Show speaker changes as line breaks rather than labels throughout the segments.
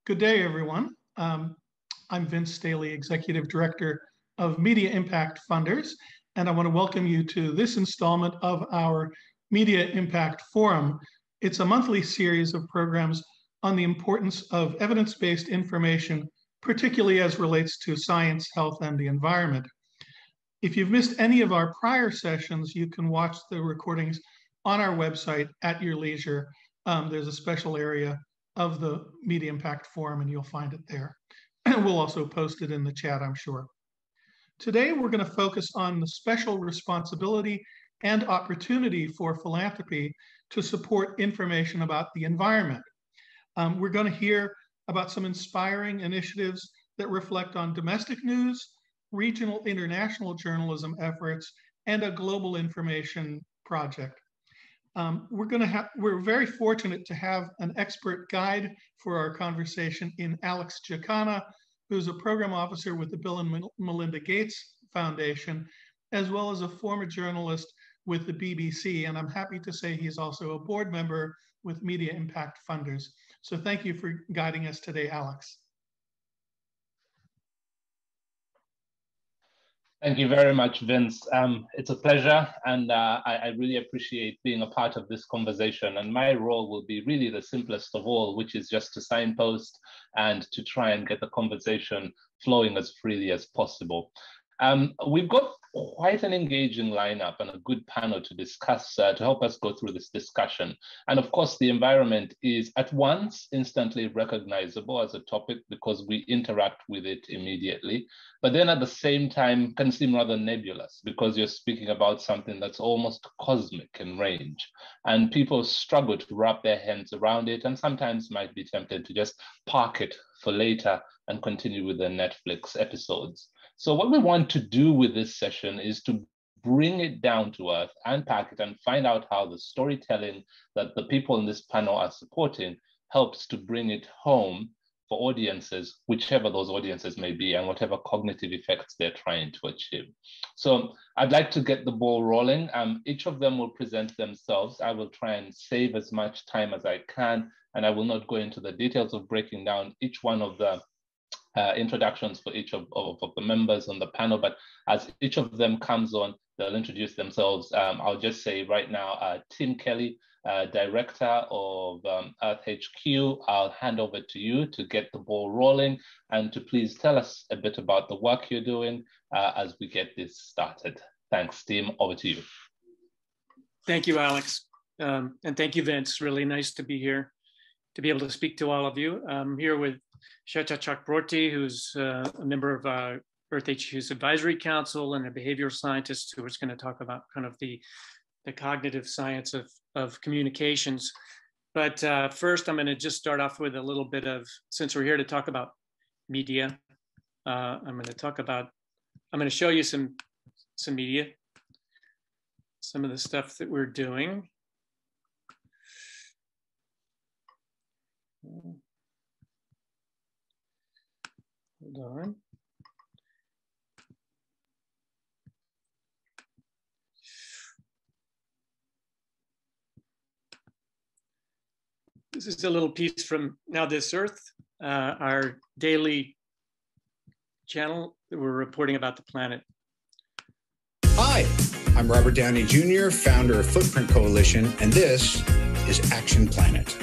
Good day, everyone. I'm Vince Staley, Executive Director of Media Impact Funders, and I want to welcome you to this installment of our Media Impact Forum. It's a monthly series of programs on the importance of evidence-based information, particularly as relates to science, health, and the environment. If you've missed any of our prior sessions, you can watch the recordings on our website at your leisure. There's a special area of the Media Impact Forum, and you'll find it there. We'll also post it in the chat, I'm sure. Today, we're going to focus on the special responsibility and opportunity for philanthropy to support information about the environment. We're going to hear about some inspiring initiatives that reflect on domestic news, regional international journalism efforts, and a global information project. We're very fortunate to have an expert guide for our conversation in Alex Giacana, who's a program officer with the Bill and Melinda Gates Foundation, as well as a former journalist with the BBC. And I'm happy to say he's also a board member with Media Impact Funders. So thank you for guiding us today, Alex.
Thank you very much, Vince. It's a pleasure, and I really appreciate being a part of this conversation. And my role will be really the simplest of all, which is just to signpost and to try and get the conversation flowing as freely as possible. We've got quite an engaging lineup and a good panel to discuss to help us go through this discussion. And of course, the environment is at once instantly recognizable as a topic because we interact with it immediately. But then at the same time can seem rather nebulous because you're speaking about something that's almost cosmic in range. And people struggle to wrap their hands around it and sometimes might be tempted to just park it for later and continue with their Netflix episodes. So what we want to do with this session is to bring it down to earth, unpack it, and find out how the storytelling that the people in this panel are supporting helps to bring it home for audiences, whichever those audiences may be, and whatever cognitive effects they're trying to achieve. So I'd like to get the ball rolling. Each of them will present themselves. I will try and save as much time as I can, and I will not go into the details of breaking down each one of the introductions for each of the members on the panel, but as each of them comes on, they'll introduce themselves. I'll just say right now, Tim Kelly, Director of Earth HQ, I'll hand over to you to get the ball rolling and to please tell us a bit about the work you're doing as we get this started. Thanks, Tim, over to you.
Thank you, Alex. And thank you, Vince. Really nice to be here, to be able to speak to all of you. I'm here with Shweta Chakraborty, who's a member of Earth HQ's Advisory Council and a behavioral scientist who is going to talk about kind of the cognitive science of communications. But first, I'm going to just start off with a little bit of, since we're here to talk about media, I'm going to show you some media, some of the stuff that we're doing. Hold on. This is a little piece from Now This Earth, our daily channel that we're reporting about the planet.
Hi, I'm Robert Downey Jr., founder of Footprint Coalition, and this is Action Planet.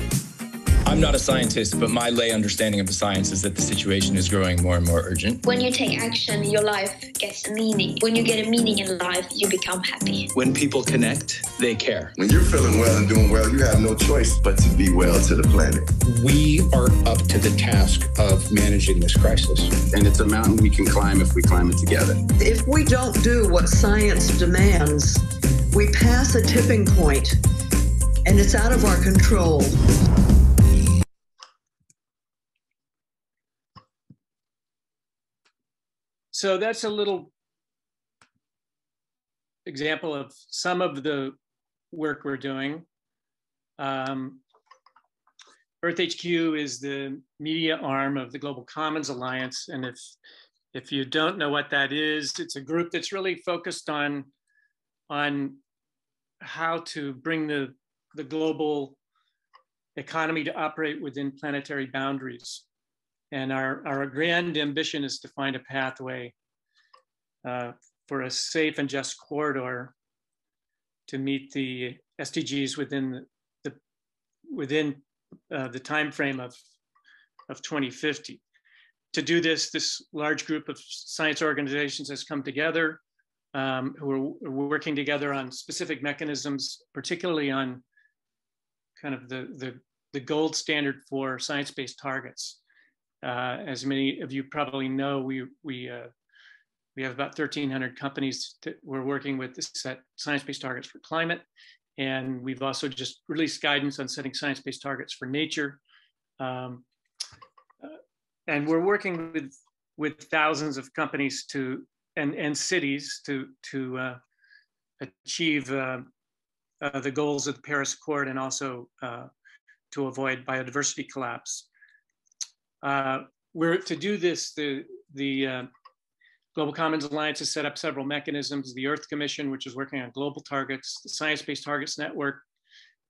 I'm not a scientist, but my lay understanding of the science is that the situation is growing more and more urgent.
When you take action, your life gets a meaning. When you get a meaning in life, you become happy.
When people connect, they care.
When you're feeling well and doing well, you have no choice but to be well to the planet.
We are up to the task of managing this crisis.
And it's a mountain we can climb if we climb it together.
If we don't do what science demands, we pass a tipping point, and it's out of our control.
So that's a little example of some of the work we're doing. Earth HQ is the media arm of the Global Commons Alliance. And if you don't know what that is, it's a group that's really focused on how to bring the global economy to operate within planetary boundaries. And our grand ambition is to find a pathway for a safe and just corridor to meet the SDGs within the time frame of 2050. To do this, this large group of science organizations has come together, who are working together on specific mechanisms, particularly on kind of the gold standard for science-based targets. As many of you probably know, we have about 1,300 companies that we're working with to set science-based targets for climate. And we've also just released guidance on setting science-based targets for nature. And we're working with thousands of companies and cities to achieve the goals of the Paris Accord, and also to avoid biodiversity collapse. To do this, the Global Commons Alliance has set up several mechanisms: the Earth Commission, which is working on global targets; the Science-Based Targets Network,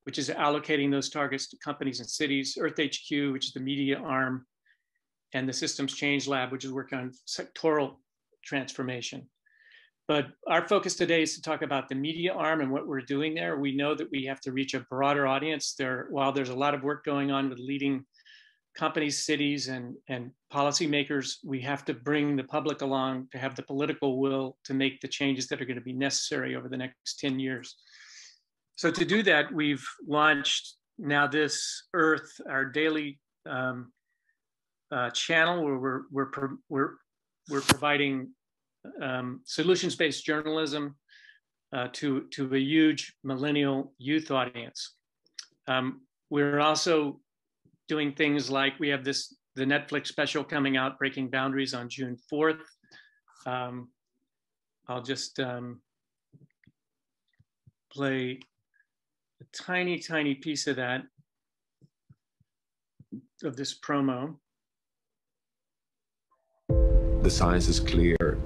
which is allocating those targets to companies and cities; Earth HQ, which is the media arm; and the Systems Change Lab, which is working on sectoral transformation. But our focus today is to talk about the media arm and what we're doing there. We know that we have to reach a broader audience. While there's a lot of work going on with leading companies, cities, and policymakers, we have to bring the public along to have the political will to make the changes that are going to be necessary over the next 10 years. So to do that, we've launched Now This Earth, our daily channel where we're providing solutions-based journalism to a huge millennial youth audience. We're also doing things like, we have the Netflix special coming out, Breaking Boundaries, on June 4th. I'll just play a tiny piece of that, of this promo.
The science is clear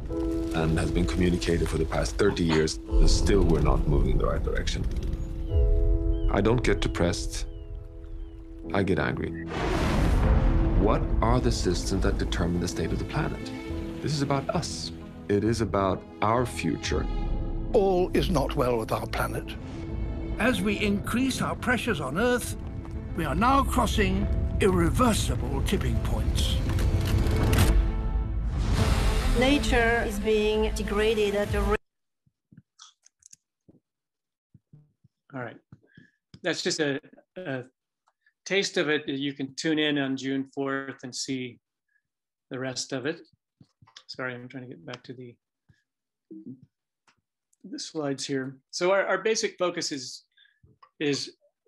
and has been communicated for the past 30 years, and still we're not moving in the right direction. I don't get depressed. I get angry. What are the systems that determine the state of the planet? This is about us. It is about our future.
All is not well with our planet.
As we increase our pressures on Earth, we are now crossing irreversible tipping points.
Nature is being degraded at a rate.
All right, that's just a taste of it. You can tune in on June 4th and see the rest of it. Sorry, I'm trying to get back to the slides here. So our basic focus is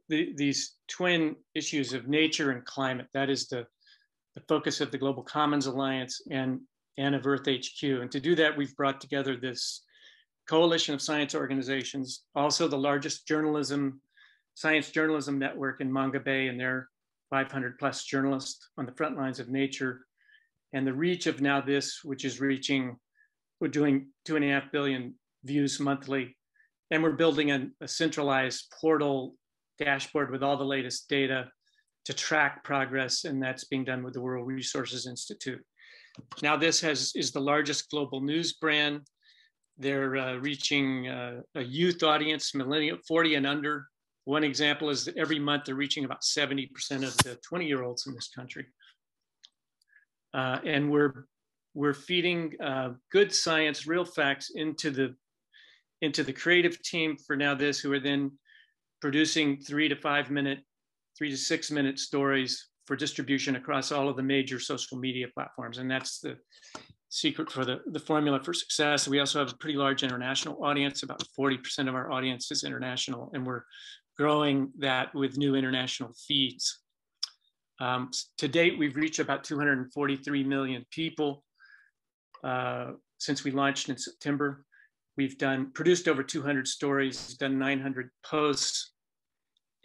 these twin issues of nature and climate. That is the focus of the Global Commons Alliance and of Earth HQ. And to do that, we've brought together this coalition of science organizations, also the largest science journalism network in Manga Bay, and their 500+ journalists on the front lines of nature, and the reach of Now This, which is we're doing 2.5 billion views monthly, and we're building a centralized portal dashboard with all the latest data to track progress, and that's being done with the World Resources Institute. Now This is the largest global news brand. They're reaching a youth audience, millennial, 40 and under. One example is that every month they're reaching about 70% of the 20-year-olds in this country. And we're feeding good science, real facts into the creative team for Now This, who are then producing 3 to 6 minute stories for distribution across all of the major social media platforms. And that's the secret for the formula for success. We also have a pretty large international audience. About 40% of our audience is international, and we're growing that with new international feeds. To date, we've reached about 243 million people since we launched in September. We've produced over 200 stories, done 900 posts.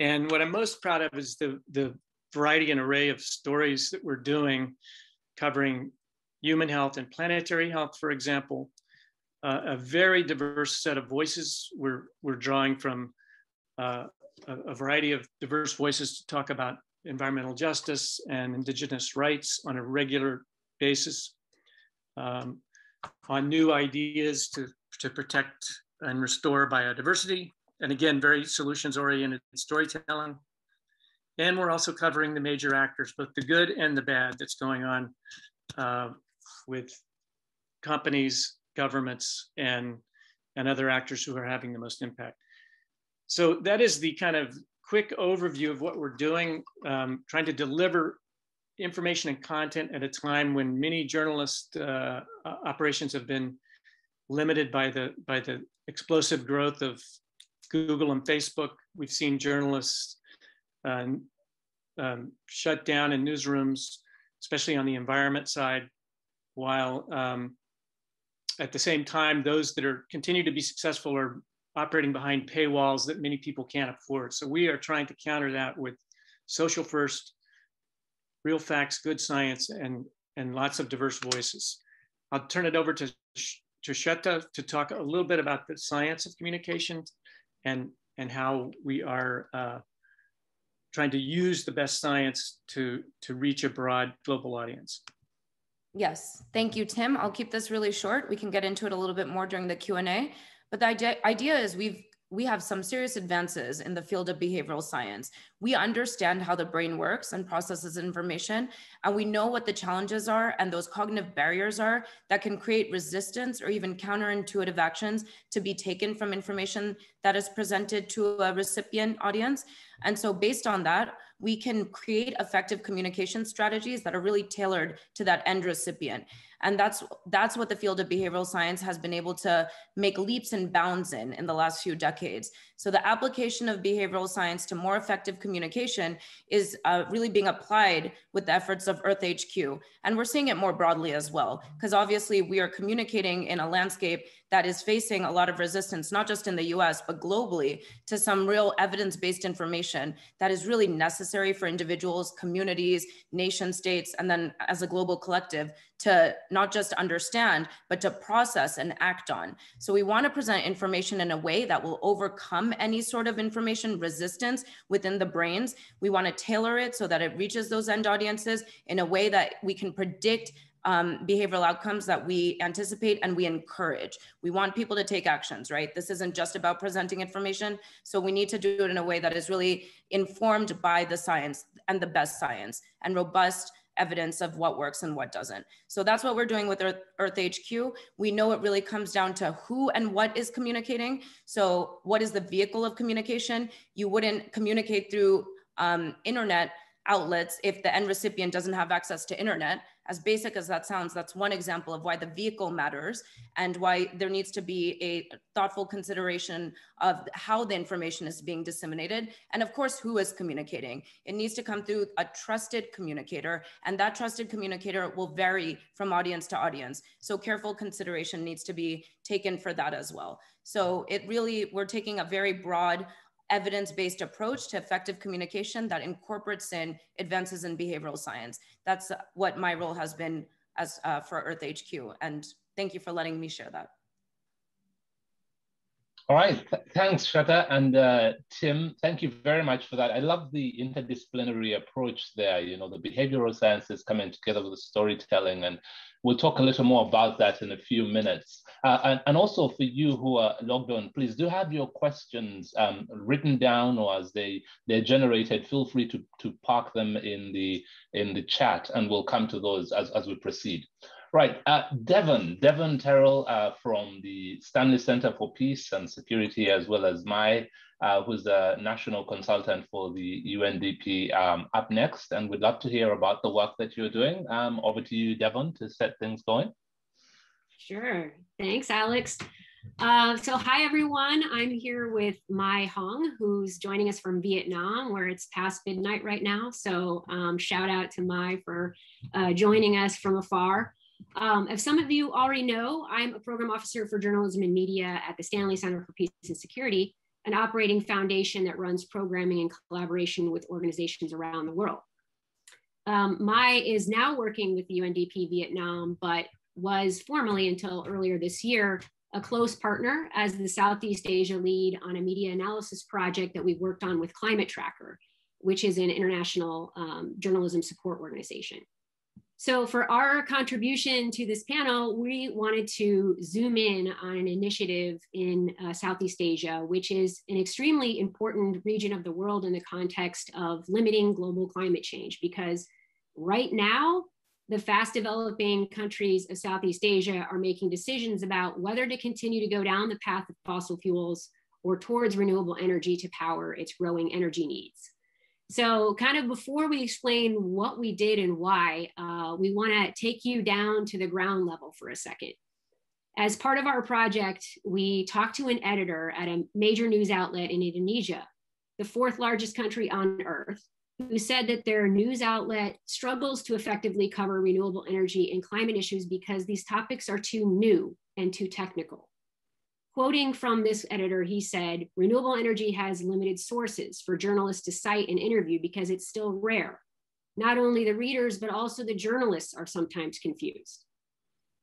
And what I'm most proud of is the variety and array of stories that we're doing, covering human health and planetary health, for example. A very diverse set of voices. We're drawing from a variety of diverse voices to talk about environmental justice and indigenous rights on a regular basis, on new ideas to protect and restore biodiversity. And again, very solutions-oriented storytelling. And we're also covering the major actors, both the good and the bad that's going on with companies, governments, and other actors who are having the most impact. So that is the kind of quick overview of what we're doing, trying to deliver information and content at a time when many journalist operations have been limited by the explosive growth of Google and Facebook. We've seen journalists shut down in newsrooms, especially on the environment side, while at the same time, those that continue to be successful are operating behind paywalls that many people can't afford. So we are trying to counter that with social first, real facts, good science, and lots of diverse voices. I'll turn it over to Shweta to talk a little bit about the science of communication and how we are trying to use the best science to reach a broad global audience.
Yes, thank you, Tim. I'll keep this really short. We can get into it a little bit more during the Q&A. But the idea is we have some serious advances in the field of behavioral science. We understand how the brain works and processes information, and we know what the challenges are and those cognitive barriers are that can create resistance or even counterintuitive actions to be taken from information that is presented to a recipient audience. And so based on that, we can create effective communication strategies that are really tailored to that end recipient. And that's what the field of behavioral science has been able to make leaps and bounds in the last few decades. So the application of behavioral science to more effective communication is really being applied with the efforts of Earth HQ. And we're seeing it more broadly as well, because obviously we are communicating in a landscape that is facing a lot of resistance, not just in the US, but globally, to some real evidence-based information that is really necessary for individuals, communities, nation states, and then as a global collective to not just understand, but to process and act on. So we want to present information in a way that will overcome any sort of information resistance within the brains. We want to tailor it so that it reaches those end audiences in a way that we can predict behavioral outcomes that we anticipate and we encourage. We want people to take actions, right? This isn't just about presenting information. So we need to do it in a way that is really informed by the science and the best science and robust evidence of what works and what doesn't. So that's what we're doing with Earth HQ. We know it really comes down to who and what is communicating. So what is the vehicle of communication? You wouldn't communicate through internet outlets if the end recipient doesn't have access to internet. As basic as that sounds, that's one example of why the vehicle matters and why there needs to be a thoughtful consideration of how the information is being disseminated. And of course, who is communicating? It needs to come through a trusted communicator, and that trusted communicator will vary from audience to audience. So careful consideration needs to be taken for that as well. So we're taking a very broad evidence-based approach to effective communication that incorporates in advances in behavioral science. That's what my role has been as for Earth HQ. And thank you for letting me share that.
All right, thanks, Shweta. And Tim, thank you very much for that. I love the interdisciplinary approach there. You know, the behavioral sciences coming together with the storytelling, and we'll talk a little more about that in a few minutes. And also for you who are logged on, please do have your questions written down, or as they're generated, feel free to park them in the chat, and we'll come to those as we proceed. Right, Devon Terrell from the Stanley Center for Peace and Security, as well as who's the national consultant for the UNDP, up next, and we'd love to hear about the work that you're doing. Over to you, Devon, to set things going.
Sure, thanks, Alex. So hi, everyone. I'm here with Mai Hong, who's joining us from Vietnam, where it's past midnight right now. So shout out to Mai for joining us from afar. As some of you already know, I'm a program officer for journalism and media at the Stanley Center for Peace and Security, an operating foundation that runs programming in collaboration with organizations around the world. Mai is now working with the UNDP Vietnam, but was formerly until earlier this year a close partner as the Southeast Asia lead on a media analysis project that we worked on with Climate Tracker, which is an international journalism support organization. So for our contribution to this panel, we wanted to zoom in on an initiative in Southeast Asia, which is an extremely important region of the world in the context of limiting global climate change, because right now, the fast developing countries of Southeast Asia are making decisions about whether to continue to go down the path of fossil fuels or towards renewable energy to power its growing energy needs. So kind of before we explain what we did and why, we want to take you down to the ground level for a second. As part of our project, we talked to an editor at a major news outlet in Indonesia, the fourth largest country on earth, who said that their news outlet struggles to effectively cover renewable energy and climate issues because these topics are too new and too technical. Quoting from this editor, he said, renewable energy has limited sources for journalists to cite and interview because it's still rare. Not only the readers, but also the journalists are sometimes confused.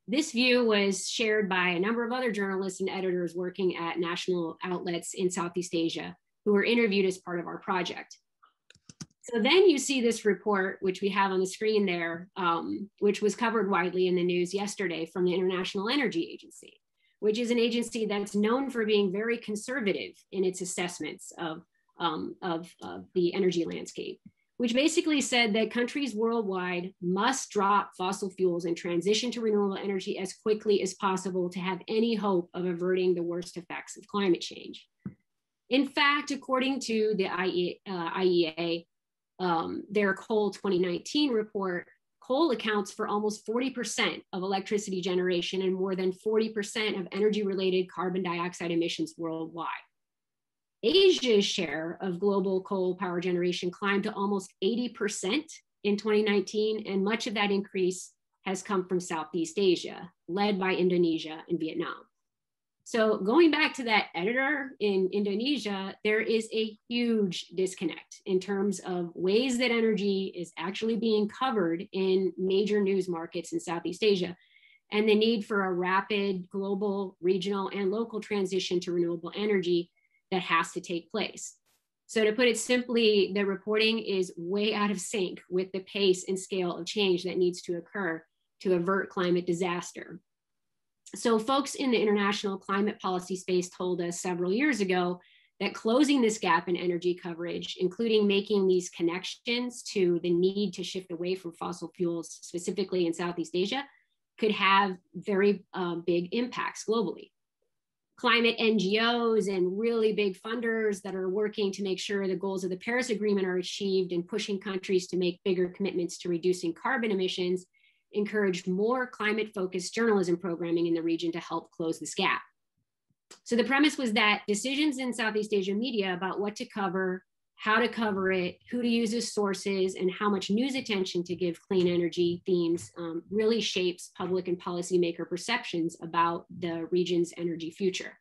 This view was shared by a number of other journalists and editors working at national outlets in Southeast Asia who were interviewed as part of our project. So then you see this report, which we have on the screen there, which was covered widely in the news yesterday from the International Energy Agency, which is an agency that's known for being very conservative in its assessments of the energy landscape, which basically said that countries worldwide must drop fossil fuels and transition to renewable energy as quickly as possible to have any hope of averting the worst effects of climate change. In fact, according to the IEA, their Coal 2019 report, coal accounts for almost 40% of electricity generation and more than 40% of energy-related carbon dioxide emissions worldwide. Asia's share of global coal power generation climbed to almost 80% in 2019, and much of that increase has come from Southeast Asia, led by Indonesia and Vietnam. So going back to that editor in Indonesia, there is a huge disconnect in terms of ways that energy is actually being covered in major news markets in Southeast Asia, and the need for a rapid global, regional, and local transition to renewable energy that has to take place. So to put it simply, the reporting is way out of sync with the pace and scale of change that needs to occur to avert climate disaster. So folks in the international climate policy space told us several years ago that closing this gap in energy coverage, including making these connections to the need to shift away from fossil fuels, specifically in Southeast Asia, could have very big impacts globally. Climate NGOs and really big funders that are working to make sure the goals of the Paris Agreement are achieved and pushing countries to make bigger commitments to reducing carbon emissions encouraged more climate-focused journalism programming in the region to help close this gap. So the premise was that decisions in Southeast Asia media about what to cover, how to cover it, who to use as sources, and how much news attention to give clean energy themes really shapes public and policymaker perceptions about the region's energy future.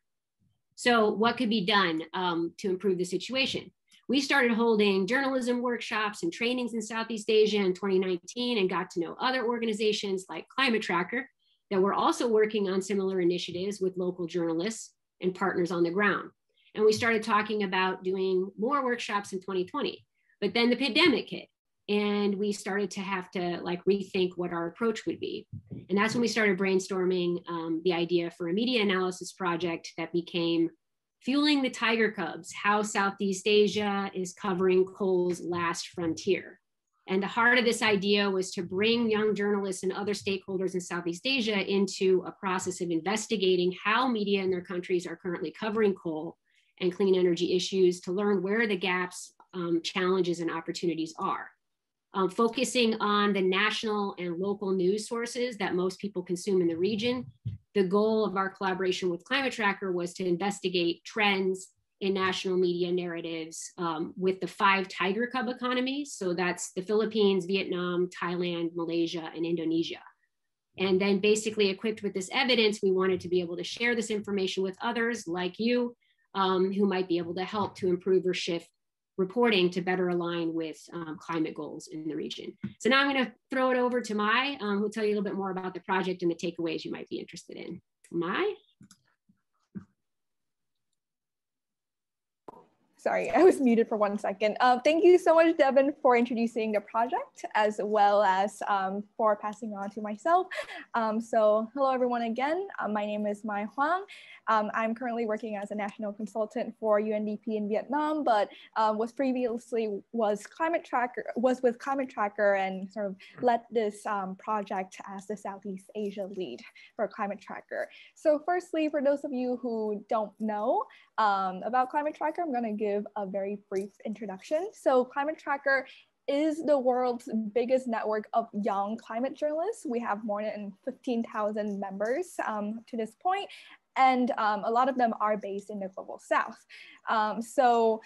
So what could be done to improve the situation? We started holding journalism workshops and trainings in Southeast Asia in 2019 and got to know other organizations like Climate Tracker that were also working on similar initiatives with local journalists and partners on the ground. And we started talking about doing more workshops in 2020, but then the pandemic hit and we started to have to rethink what our approach would be. And that's when we started brainstorming the idea for a media analysis project that became Fueling the Tiger Cubs, How Southeast Asia is Covering Coal's Last Frontier. And the heart of this idea was to bring young journalists and other stakeholders in Southeast Asia into a process of investigating how media in their countries are currently covering coal and clean energy issues to learn where the gaps, challenges, and opportunities are. Focusing on the national and local news sources that most people consume in the region, the goal of our collaboration with Climate Tracker was to investigate trends in national media narratives with the 5 tiger cub economies. So that's the Philippines, Vietnam, Thailand, Malaysia, and Indonesia. And then basically equipped with this evidence, we wanted to be able to share this information with others like you who might be able to help to improve or shift reporting to better align with climate goals in the region. So now I'm going to throw it over to Mai, who'll tell you a little bit more about the project and the takeaways you might be interested in. Mai?
Sorry, I was muted for 1 second. Thank you so much, Devin, for introducing the project, as well as for passing on to myself. So hello, everyone, again. My name is Mai Hoang. I'm currently working as a national consultant for UNDP in Vietnam, but was previously with Climate Tracker and sort of led this project as the Southeast Asia lead for Climate Tracker. So firstly, for those of you who don't know about Climate Tracker, I'm going to give a very brief introduction. So Climate Tracker is the world's biggest network of young climate journalists. We have more than 15,000 members to this point, and a lot of them are based in the Global South. So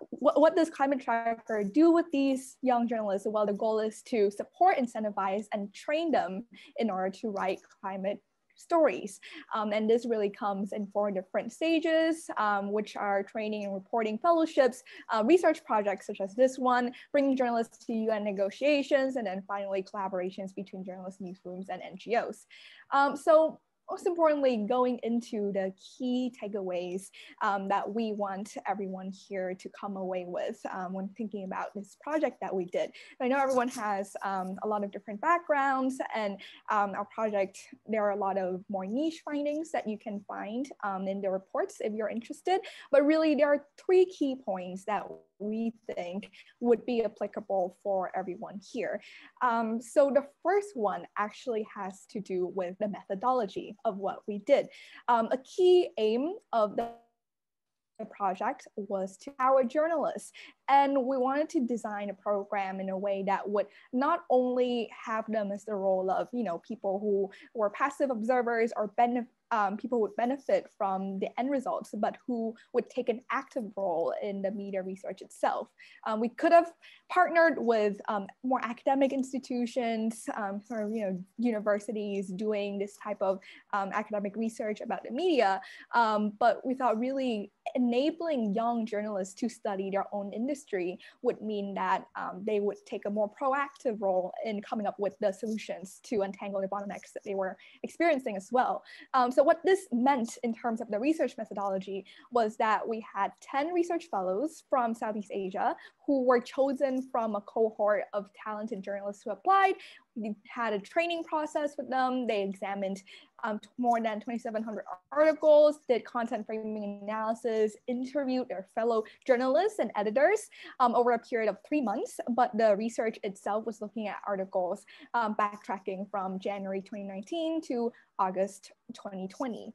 what does Climate Tracker do with these young journalists? Well, the goal is to support, incentivize, and train them in order to write climate stories. And this really comes in 4 different stages, which are training and reporting fellowships, research projects such as this one, bringing journalists to UN negotiations, and then finally collaborations between journalists, newsrooms, and NGOs. So most importantly, going into the key takeaways that we want everyone here to come away with when thinking about this project that we did. I know everyone has a lot of different backgrounds, and our project, there are a lot of more niche findings that you can find in the reports if you're interested, but really there are 3 key points that we think would be applicable for everyone here. So the first one actually has to do with the methodology of what we did. A key aim of the project was to empower journalists, and we wanted to design a program in a way that would not only have them as the role of, you know, people who were passive observers or people would benefit from the end results, but who would take an active role in the media research itself. We could have partnered with more academic institutions, sort of, you know, universities doing this type of academic research about the media, but we thought really enabling young journalists to study their own industry would mean that they would take a more proactive role in coming up with the solutions to untangle the bottlenecks that they were experiencing as well. So what this meant in terms of the research methodology was that we had 10 research fellows from Southeast Asia who were chosen from a cohort of talented journalists who applied. We had a training process with them. They examined more than 2,700 articles, did content framing analysis, interviewed their fellow journalists and editors over a period of 3 months. But the research itself was looking at articles backtracking from January 2019 to August 2020.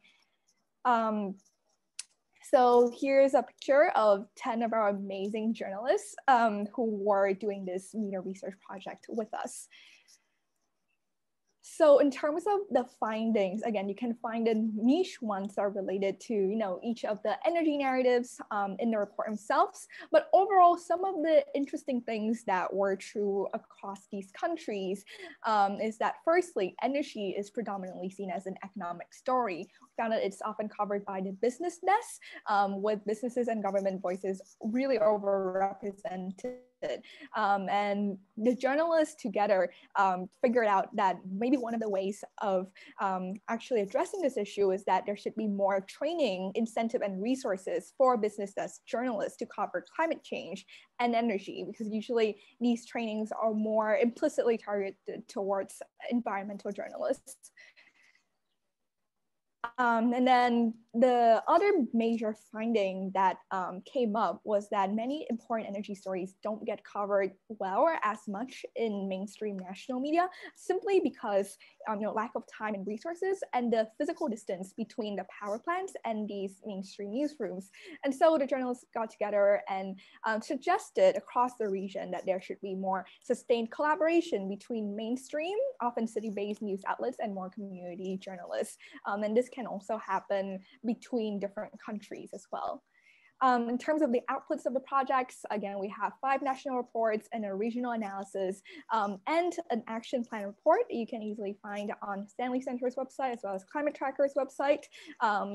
So here's a picture of 10 of our amazing journalists who were doing this media research project with us. So in terms of the findings, again, you can find the niche ones that are related to, you know, each of the energy narratives in the report themselves. But overall, some of the interesting things that were true across these countries is that firstly, energy is predominantly seen as an economic story. We found that it's often covered by the business desk, with businesses and government voices really overrepresented. And the journalists together figured out that maybe one of the ways of actually addressing this issue is that there should be more training, incentive, and resources for business desk journalists to cover climate change and energy, because usually these trainings are more implicitly targeted towards environmental journalists. And then the other major finding that came up was that many important energy stories don't get covered well or as much in mainstream national media, simply because lack of time and resources and the physical distance between the power plants and these mainstream newsrooms. And so the journalists got together and suggested across the region that there should be more sustained collaboration between mainstream, often city-based news outlets and more community journalists. And this can also happen between different countries as well. In terms of the outputs of the projects, again, we have 5 national reports and a regional analysis and an action plan report that you can easily find on Stanley Center's website as well as Climate Tracker's website.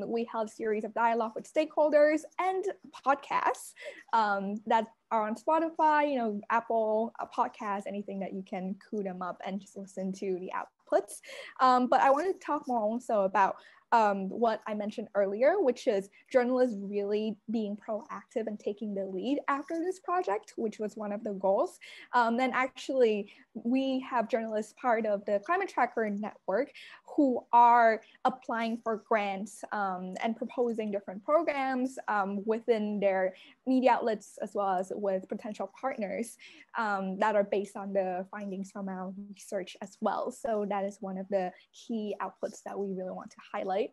We held a series of dialogue with stakeholders and podcasts that are on Spotify, Apple Podcasts, anything that you can cue them up and just listen to the outputs. But I want to talk more also about what I mentioned earlier, which is journalists really being proactive and taking the lead after this project, which was one of the goals. And actually, we have journalists part of the Climate Tracker Network who are applying for grants and proposing different programs within their media outlets, as well as with potential partners that are based on the findings from our research as well. So that is one of the key outputs that we really want to highlight.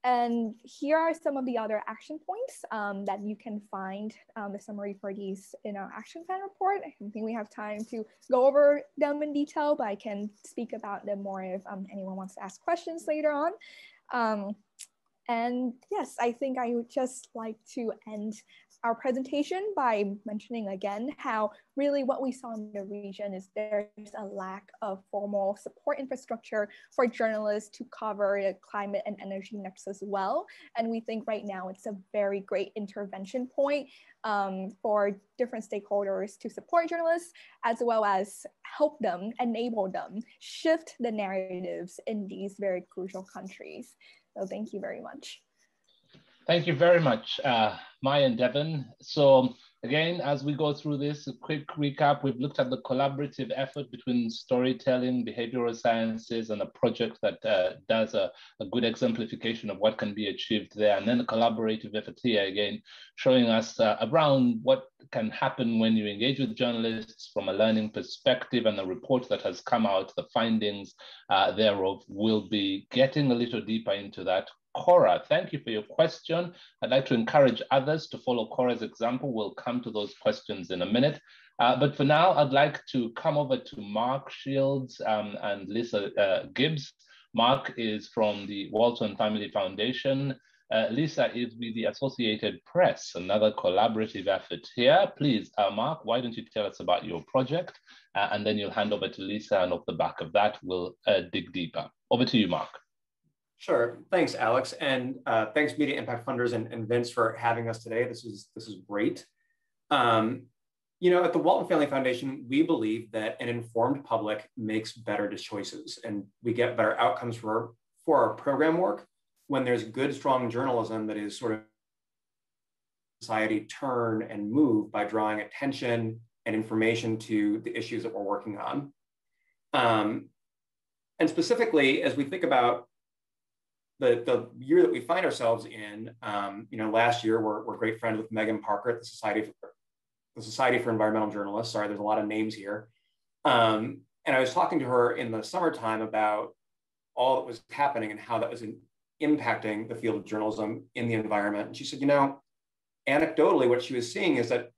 And here are some of the other action points that you can find the summary for these in our action plan report. I don't think we have time to go over them in detail, but I can speak about them more if anyone wants to ask questions later on. And yes, I think I would just like to end our presentation by mentioning again how really what we saw in the region is there's a lack of formal support infrastructure for journalists to cover the climate and energy nexus well. And we think right now it's a very great intervention point for different stakeholders to support journalists, as well as help them, enable them, shift the narratives in these very crucial countries. So thank you very much.
Thank you very much, Maya and Devin. So again, as we go through this, a quick recap, we've looked at the collaborative effort between storytelling, behavioral sciences, and a project that does a good exemplification of what can be achieved there. And then the collaborative effort here, again, showing us around what can happen when you engage with journalists from a learning perspective, and the report that has come out, the findings thereof. We'll be getting a little deeper into that. Cora, thank you for your question. I'd like to encourage others to follow Cora's example. We'll come to those questions in a minute. But for now, I'd like to come over to Mark Shields and Lisa Gibbs. Mark is from the Walton Family Foundation. Lisa is with the Associated Press, another collaborative effort here. Please, Mark, why don't you tell us about your project? And then you'll hand over to Lisa, and off the back of that, we'll dig deeper. Over to you, Mark.
Sure. Thanks, Alex. And thanks, Media Impact Funders and Vince, for having us today. This is great. You know, at the Walton Family Foundation, we believe that an informed public makes better choices, and we get better outcomes for our program work when there's good, strong journalism that is sort of society turn and move by drawing attention and information to the issues that we're working on. And specifically, as we think about the year that we find ourselves in, you know, last year we're great friends with Megan Parker at the Society for Environmental Journalists. Sorry, there's a lot of names here. And I was talking to her in the summertime about all that was happening and how that was impacting the field of journalism in the environment. And she said, you know, anecdotally, what she was seeing is that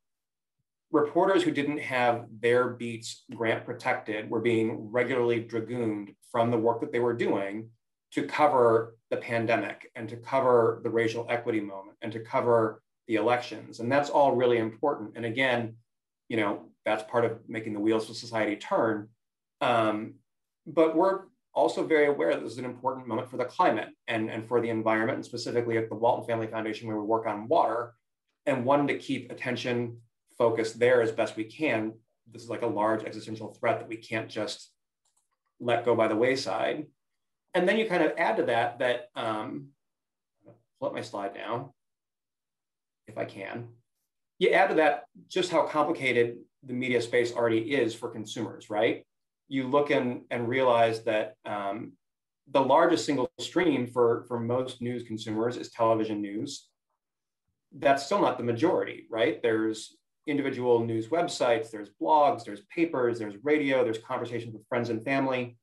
reporters who didn't have their beats grant protected were being regularly dragooned from the work that they were doing to cover the pandemic and to cover the racial equity moment and to cover the elections. And that's all really important. And again, you know, that's part of making the wheels of society turn. But we're also very aware that this is an important moment for the climate and for the environment, and specifically at the Walton Family Foundation, where we work on water, and wanting to keep attention focused there as best we can. This is like a large existential threat that we can't just let go by the wayside. And then you kind of add to that, flip my slide down, if I can. You add to that just how complicated the media space already is for consumers, right? You look and realize that the largest single stream for most news consumers is television news. That's still not the majority, right? There's individual news websites, there's blogs, there's papers, there's radio, there's conversations with friends and family.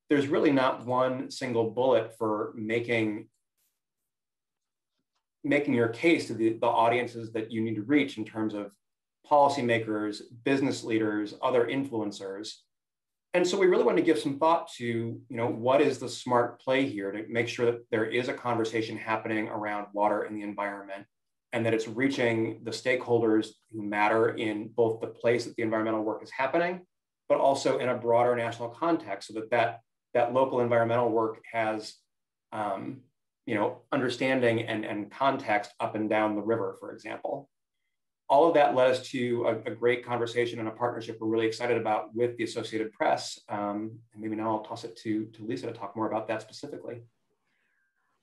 There's really not one single bullet for making your case to the audiences that you need to reach in terms of policymakers, business leaders, other influencers. And so we really want to give some thought to, you know, what is the smart play here to make sure that there is a conversation happening around water and the environment, and that it's reaching the stakeholders who matter in both the place that the environmental work is happening, but also in a broader national context, so that local environmental work has, you know, understanding and context up and down the river, for example. All of that led us to a great conversation and a partnership we're really excited about with the Associated Press. And maybe now I'll toss it to Lisa to talk more about that specifically.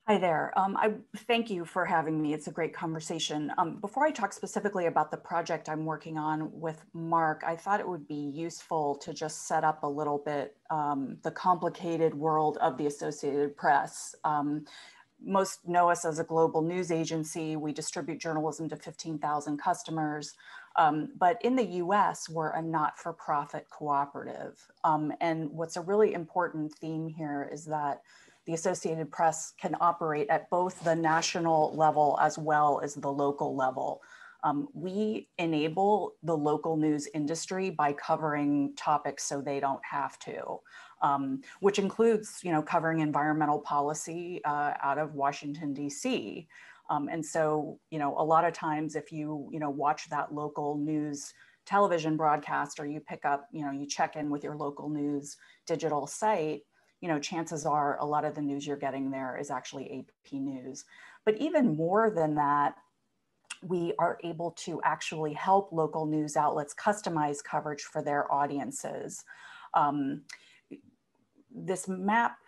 Hi there. I thank you for having me. It's a great conversation. Before I talk specifically about the project I'm working on with Mark, I thought it would be useful to just set up a little bit the complicated world of the Associated Press. Most know us as a global news agency. We distribute journalism to 15,000 customers. But in the US, we're a not-for-profit cooperative. And what's a really important theme here is that the Associated Press can operate at both the national level as well as the local level. We enable the local news industry by covering topics so they don't have to, which includes, covering environmental policy out of Washington, D.C. And so, a lot of times if you, watch that local news television broadcast, or you pick up, you check in with your local news digital site, chances are a lot of the news you're getting there is actually AP news. But even more than that, we are able to actually help local news outlets customize coverage for their audiences. This map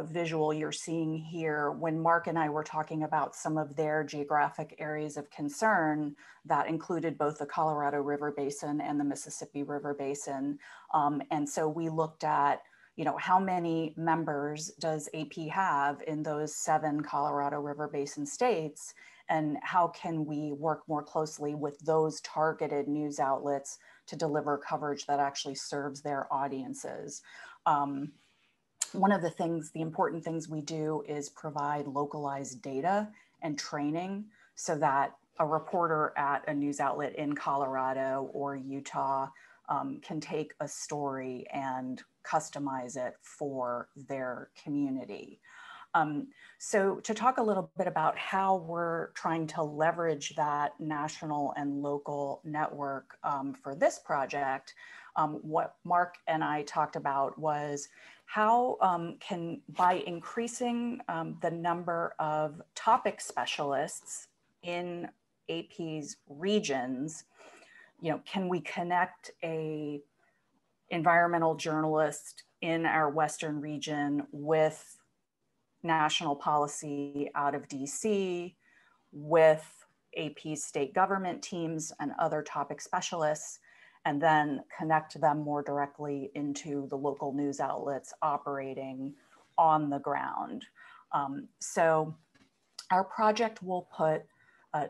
visual you're seeing here, when Mark and I were talking about some of their geographic areas of concern, that included both the Colorado River Basin and the Mississippi River Basin. And so we looked at how many members does AP have in those 7 Colorado River Basin states, and how can we work more closely with those targeted news outlets to deliver coverage that actually serves their audiences. One of the important things we do is provide localized data and training so that a reporter at a news outlet in Colorado or Utah can take a story and customize it for their community. So to talk a little bit about how we're trying to leverage that national and local network for this project, what Mark and I talked about was how by increasing the number of topic specialists in AP's regions, can we connect a environmental journalist in our Western region with national policy out of DC, with AP state government teams and other topic specialists, and then connect them more directly into the local news outlets operating on the ground. So our project will put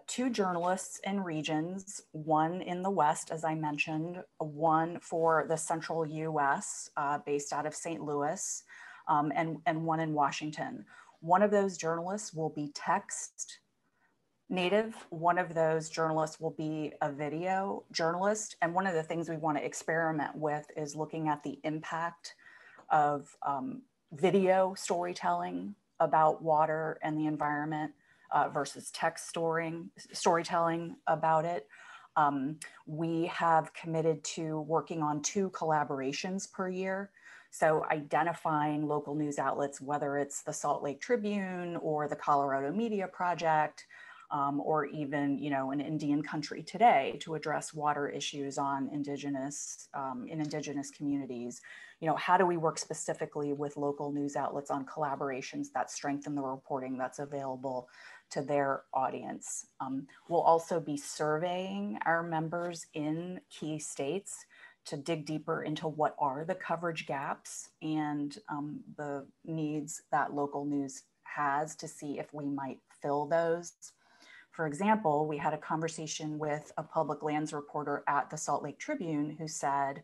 2 journalists in regions, one in the West, as I mentioned, one for the central US based out of St. Louis, and one in Washington. One of those journalists will be text native. One of those journalists will be a video journalist. And one of the things we want to experiment with is looking at the impact of video storytelling about water and the environment versus text storytelling about it. We have committed to working on 2 collaborations per year. So identifying local news outlets, whether it's the Salt Lake Tribune or the Colorado Media Project, or even, an Indian Country Today to address water issues on in indigenous communities. How do we work specifically with local news outlets on collaborations that strengthen the reporting that's available to their audience? We'll also be surveying our members in key states to dig deeper into what are the coverage gaps and the needs that local news has to see if we might fill those. For example, we had a conversation with a public lands reporter at the Salt Lake Tribune who said,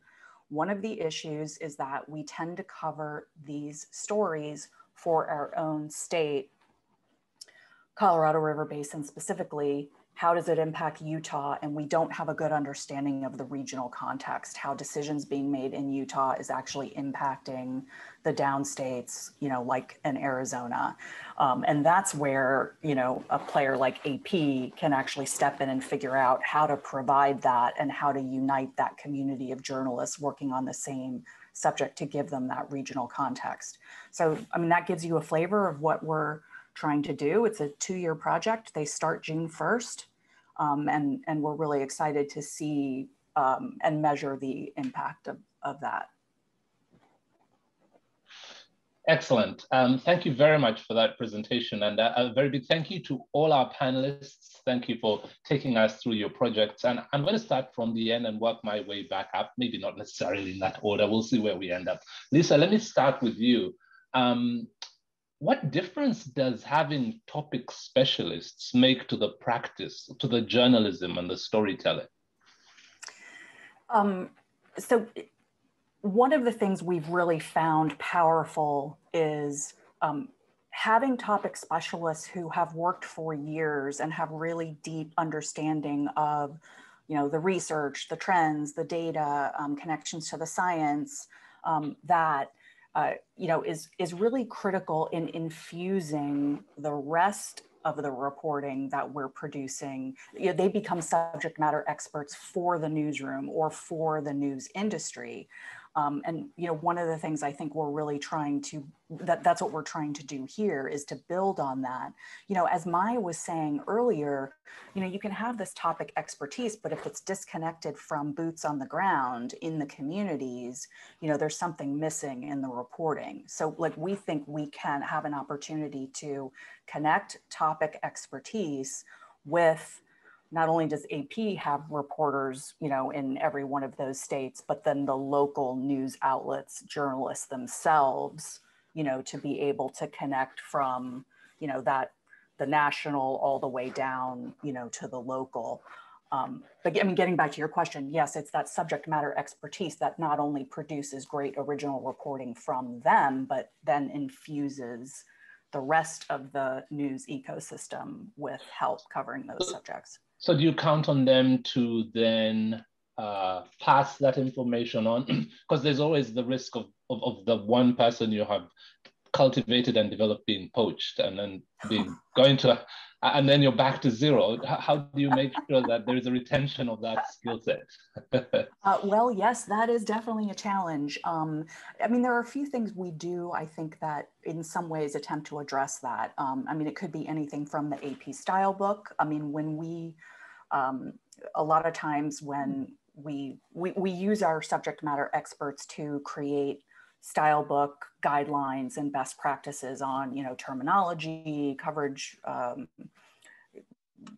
one of the issues is that we tend to cover these stories for our own state, Colorado River Basin specifically. How does it impact Utah? And we don't have a good understanding of the regional context, how decisions being made in Utah is actually impacting the downstates, like in Arizona. And that's where, a player like AP can actually step in and figure out how to provide that and how to unite that community of journalists working on the same subject to give them that regional context. So, that gives you a flavor of what we're trying to do. It's a 2-year project. They start June 1st. And we're really excited to see and measure the impact of that.
Excellent. Thank you very much for that presentation, and a very big thank you to all our panelists. Thank you for taking us through your projects. And I'm going to start from the end and work my way back up, maybe not necessarily in that order. We'll see where we end up. Lisa, let me start with you. What difference does having topic specialists make to the practice, to the journalism and the storytelling?
So one of the things we've really found powerful is having topic specialists who have worked for years and have really deep understanding of, the research, the trends, the data, connections to the science, that is really critical in infusing the rest of the reporting that we're producing. They become subject matter experts for the newsroom or for the news industry. And one of the things I think we're really trying to, that's what we're trying to do here, is to build on that. As Maya was saying earlier, you can have this topic expertise, but if it's disconnected from boots on the ground in the communities, there's something missing in the reporting. So we think we can have an opportunity to connect topic expertise with, not only does AP have reporters, in every one of those states, but then the local news outlets, journalists themselves, to be able to connect from, the national all the way down, to the local. But getting back to your question, yes, it's that subject matter expertise that not only produces great original reporting from them, but then infuses the rest of the news ecosystem with help covering those subjects.
So do you count on them to then pass that information on? Because there's always the risk of the one person you have cultivated and developed being poached and then and then you're back to zero. How do you make sure that there is a retention of that skill set?
Well, yes, that is definitely a challenge. There are a few things we do, I think, that in some ways attempt to address that. It could be anything from the AP style book. When we, a lot of times when we use our subject matter experts to create style book guidelines and best practices on, terminology, coverage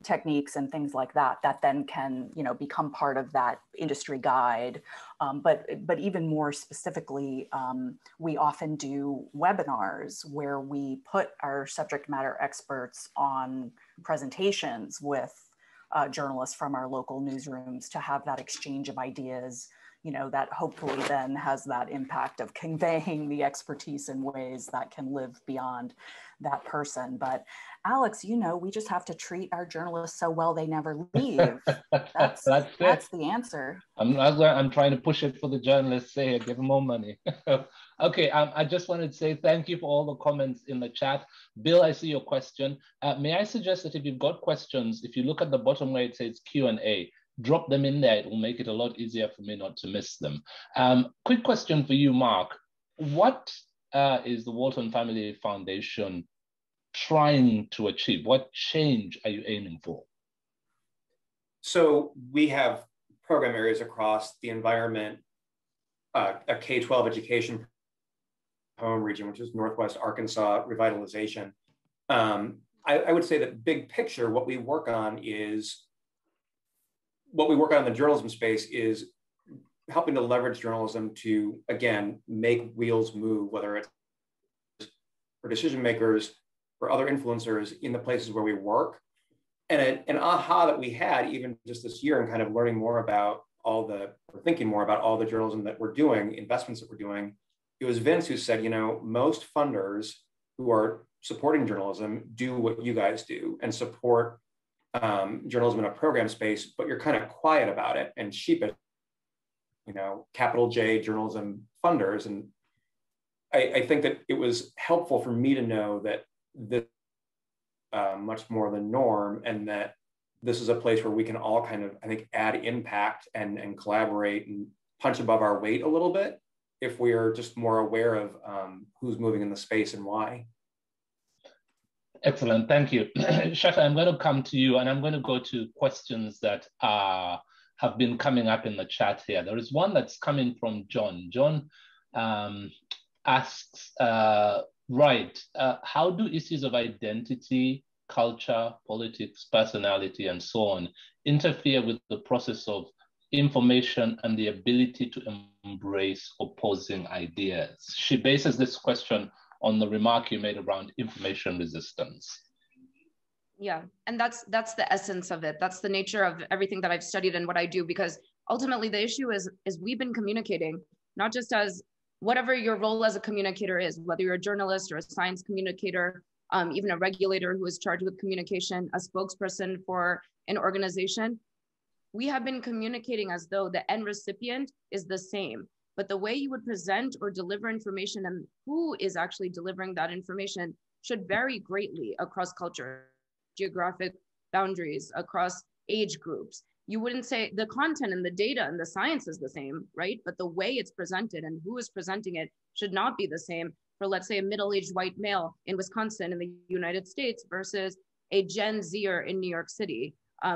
techniques and things like that, that then can, become part of that industry guide. But even more specifically, we often do webinars where we put our subject matter experts on presentations with journalists from our local newsrooms to have that exchange of ideas, that hopefully then has that impact of conveying the expertise in ways that can live beyond that person. But Alex, we just have to treat our journalists so well they never leave. That's the answer.
I'm trying to push it for the journalists, say, give them more money. Okay, I just wanted to say thank you for all the comments in the chat. Bill, I see your question. May I suggest that if you've got questions, if you look at the bottom where it says Q&A, drop them in there. It will make it a lot easier for me not to miss them. Quick question for you, Mark. What is the Walton Family Foundation trying to achieve? What change are you aiming for?
So we have program areas across the environment, a K-12 education home region, which is Northwest Arkansas revitalization. I would say that big picture, what we work on in the journalism space is helping to leverage journalism to, again, make wheels move, whether it's for decision makers, for other influencers in the places where we work. And an aha that we had even just this year and kind of learning more about thinking more about all the journalism that we're doing, investments that we're doing, it was Vince who said, most funders who are supporting journalism do what you guys do and support journalism in a program space, but you're kind of quiet about it and sheepish, capital J journalism funders. And I think that it was helpful for me to know that this much more the norm, and that this is a place where we can all kind of, I think, add impact and collaborate and punch above our weight a little bit if we are just more aware of who's moving in the space and why.
Excellent, thank you. Shaka, I'm going to come to you and I'm going to go to questions that have been coming up in the chat here. There is one that's coming from John. John asks, how do issues of identity, culture, politics, personality, and so on interfere with the process of information and the ability to embrace opposing ideas? She bases this question on the remark you made around information resistance.
Yeah, and that's the essence of it. That's the nature of everything that I've studied and what I do, because ultimately the issue is we've been communicating, not just as whatever your role as a communicator is, whether you're a journalist or a science communicator, even a regulator who is charged with communication, a spokesperson for an organization. We have been communicating as though the end recipient is the same, but the way you would present or deliver information and who is actually delivering that information should vary greatly across culture, geographic boundaries, across age groups. You wouldn't say the content and the data and the science is the same, right? But the way it's presented and who is presenting it should not be the same for, let's say, a middle-aged white male in Wisconsin in the United States versus a Gen Zer in New York City,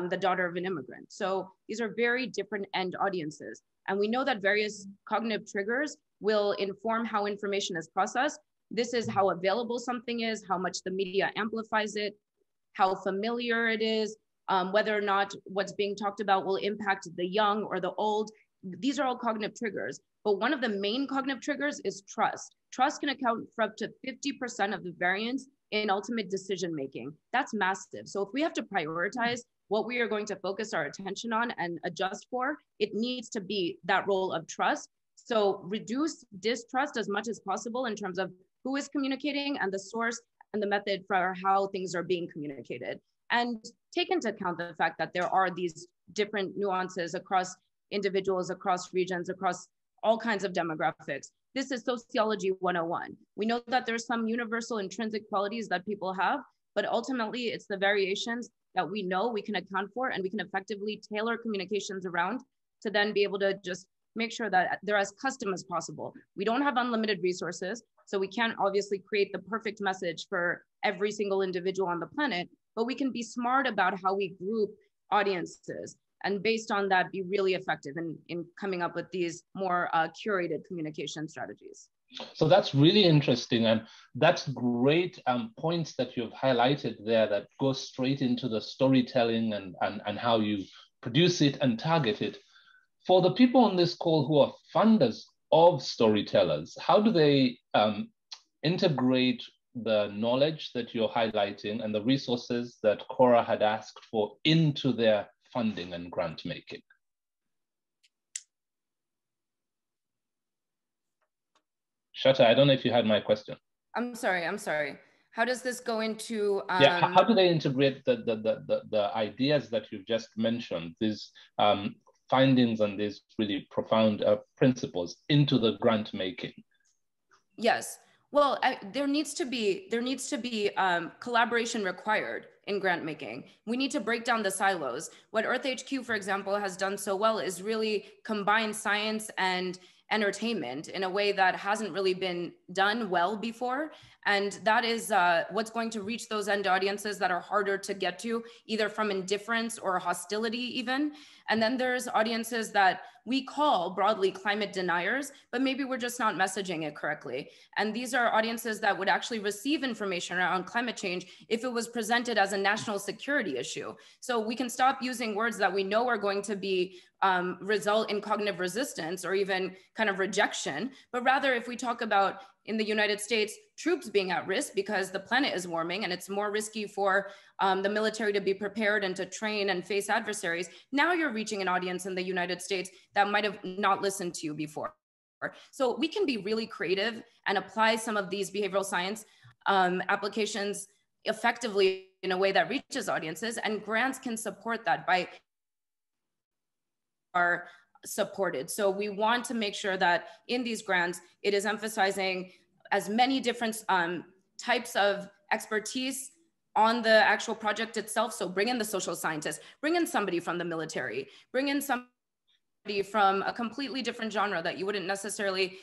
the daughter of an immigrant. So these are very different end audiences. And we know that various cognitive triggers will inform how information is processed. This is how available something is, how much the media amplifies it, how familiar it is, whether or not what's being talked about will impact the young or the old. These are all cognitive triggers. But one of the main cognitive triggers is trust. Trust can account for up to 50% of the variance in ultimate decision-making. That's massive. So if we have to prioritize what we are going to focus our attention on and adjust for, it needs to be that role of trust. So reduce distrust as much as possible in terms of who is communicating and the source and the method for how things are being communicated. And take into account the fact that there are these different nuances across individuals, across regions, across all kinds of demographics. This is sociology 101. We know that there's some universal intrinsic qualities that people have, but ultimately it's the variations that we know we can account for and we can effectively tailor communications around to then be able to just make sure that they're as custom as possible. We don't have unlimited resources, so we can't obviously create the perfect message for every single individual on the planet, but we can be smart about how we group audiences and based on that be really effective in coming up with these more curated communication strategies.
So that's really interesting, and that's great points that you've highlighted there that go straight into the storytelling and how you produce it and target it. For the people on this call who are funders of storytellers, how do they integrate the knowledge that you're highlighting and the resources that Cora had asked for into their funding and grant making? Shata, I don't know if you had my question.
I'm sorry. How does this go into?
Yeah, how do they integrate the ideas that you've just mentioned, these findings and these really profound principles into the grant making?
Yes. Well, there needs to be collaboration required in grant making. We need to break down the silos. What EarthHQ, for example, has done so well is really combine science and entertainment in a way that hasn't really been done well before. And that is what's going to reach those end audiences that are harder to get to, either from indifference or hostility even. And then there's audiences that we call broadly climate deniers, but maybe we're just not messaging it correctly. And these are audiences that would actually receive information around climate change if it was presented as a national security issue. So we can stop using words that we know are going to be result in cognitive resistance or even kind of rejection, but rather if we talk about in the United States, troops being at risk because the planet is warming and it's more risky for the military to be prepared and to train and face adversaries. Now you're reaching an audience in the United States that might have not listened to you before. So we can be really creative and apply some of these behavioral science applications effectively in a way that reaches audiences, and grants can support that by are supported. So we want to make sure that in these grants, it is emphasizing as many different types of expertise on the actual project itself. So bring in the social scientists, bring in somebody from the military, bring in somebody from a completely different genre that you wouldn't necessarily